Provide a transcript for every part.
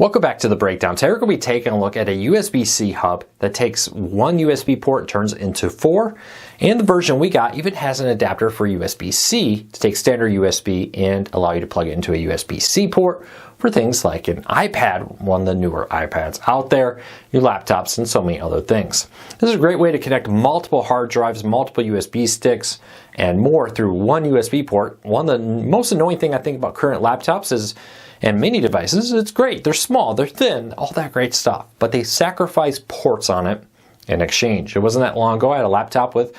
Welcome back to the breakdown. Today we're going to be taking a look at a USB-C hub that takes one USB port and turns it into four. And the version we got even has an adapter for USB-C to take standard USB and allow you to plug it into a USB-C port for things like an iPad, one of the newer iPads out there, your laptops, and so many other things. This is a great way to connect multiple hard drives, multiple USB sticks, and more through one USB port. One of the most annoying thing I think about current laptops is and mini devices, it's great. They're small, they're thin, all that great stuff. But they sacrifice ports on it in exchange. It wasn't that long ago I had a laptop with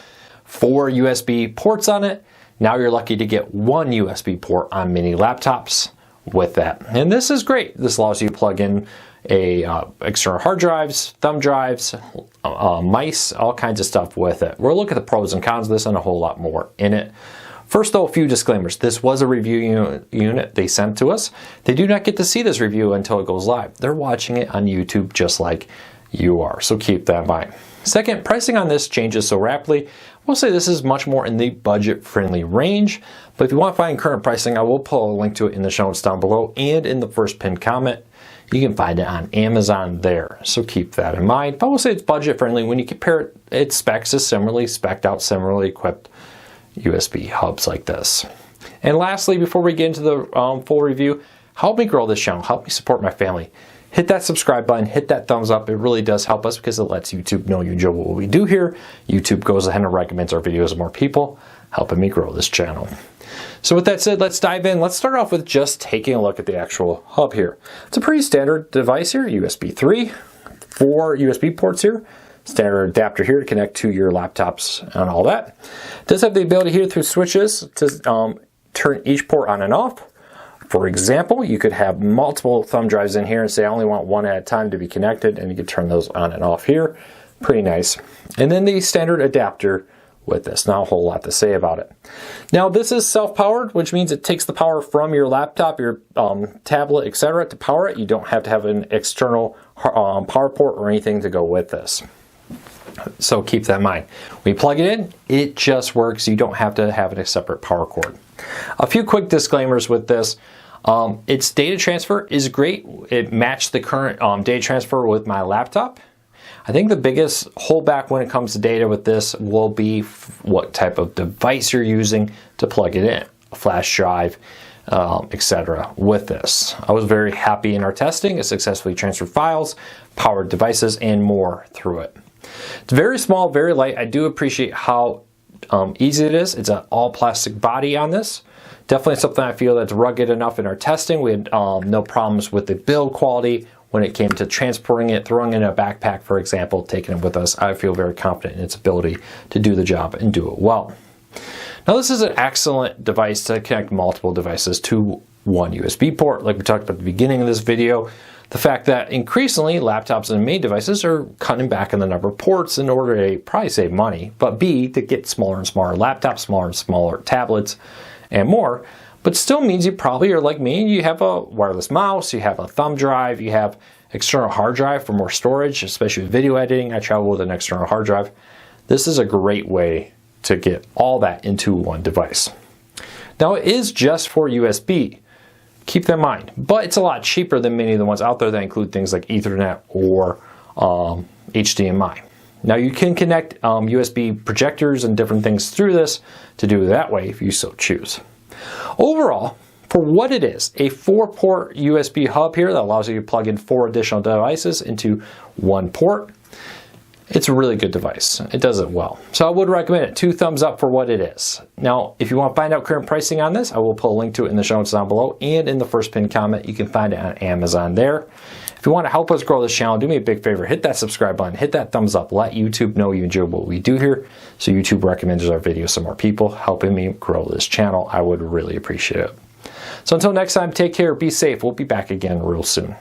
4 USB ports on it. Now you're lucky to get 1 USB port on mini laptops with that. And this is great. This allows you to plug in external hard drives, thumb drives, mice, all kinds of stuff with it. We'll look at the pros and cons of this and a whole lot more in it. First though, a few disclaimers. This was a review unit they sent to us. They do not get to see this review until it goes live. They're watching it on YouTube just like you are, so keep that in mind. Second, pricing on this changes so rapidly. We'll say this is much more in the budget-friendly range, but if you want to find current pricing, I will pull a link to it in the show notes down below and in the first pinned comment. You can find it on Amazon there, so keep that in mind. But I will say it's budget-friendly when you compare it. Its specs is similarly spec'd out, similarly equipped USB hubs like this. And lastly, before we get into the full review, help me grow this channel, help me support my family. Hit that subscribe button, hit that thumbs up. It really does help us because it lets YouTube know you enjoy what we do here. YouTube goes ahead and recommends our videos to more people, helping me grow this channel. So with that said, let's dive in. Let's start off with just taking a look at the actual hub here. It's a pretty standard device here, USB 3, 4 USB ports here. Standard adapter here to connect to your laptops and all that. It does have the ability here through switches to turn each port on and off. For example, you could have multiple thumb drives in here and say I only want one at a time to be connected, and you could turn those on and off here. Pretty nice. And then the standard adapter with this. Not a whole lot to say about it. Now this is self-powered, which means it takes the power from your laptop, your tablet, etc. to power it. You don't have to have an external power port or anything to go with this. So keep that in mind. When you plug it in, it just works. You don't have to have a separate power cord. A few quick disclaimers with this. Its data transfer is great. It matched the current data transfer with my laptop. I think the biggest holdback when it comes to data with this will be what type of device you're using to plug it in. A flash drive, etc. with this. I was very happy in our testing. It successfully transferred files, powered devices, and more through it. It's very small, very light. I do appreciate how easy it is. It's an all plastic body on this. Definitely something I feel that's rugged enough in our testing. We had no problems with the build quality when it came to transporting it, throwing it in a backpack, for example, taking it with us. I feel very confident in its ability to do the job and do it well. Now this is an excellent device to connect multiple devices to one USB port. Like we talked about at the beginning of this video, the fact that increasingly laptops and main devices are cutting back on the number of ports in order to probably save money, but B, to get smaller and smaller laptops, smaller and smaller tablets, and more. But still means you probably are like me, you have a wireless mouse, you have a thumb drive, you have external hard drive for more storage, especially with video editing. I travel with an external hard drive. This is a great way to get all that into one device. Now it is just for USB. Keep that in mind, but it's a lot cheaper than many of the ones out there that include things like Ethernet or HDMI. Now you can connect USB projectors and different things through this to do it that way if you so choose. Overall, for what it is, a 4-port USB hub here that allows you to plug in 4 additional devices into one port. It's a really good device. It does it well. So I would recommend it. 2 thumbs up for what it is. Now, if you want to find out current pricing on this, I will put a link to it in the show notes down below and in the first pinned comment. You can find it on Amazon there. If you want to help us grow this channel, do me a big favor. Hit that subscribe button. Hit that thumbs up. Let YouTube know you enjoy what we do here so YouTube recommends our videos to more people, helping me grow this channel. I would really appreciate it. So until next time, take care. Be safe. We'll be back again real soon.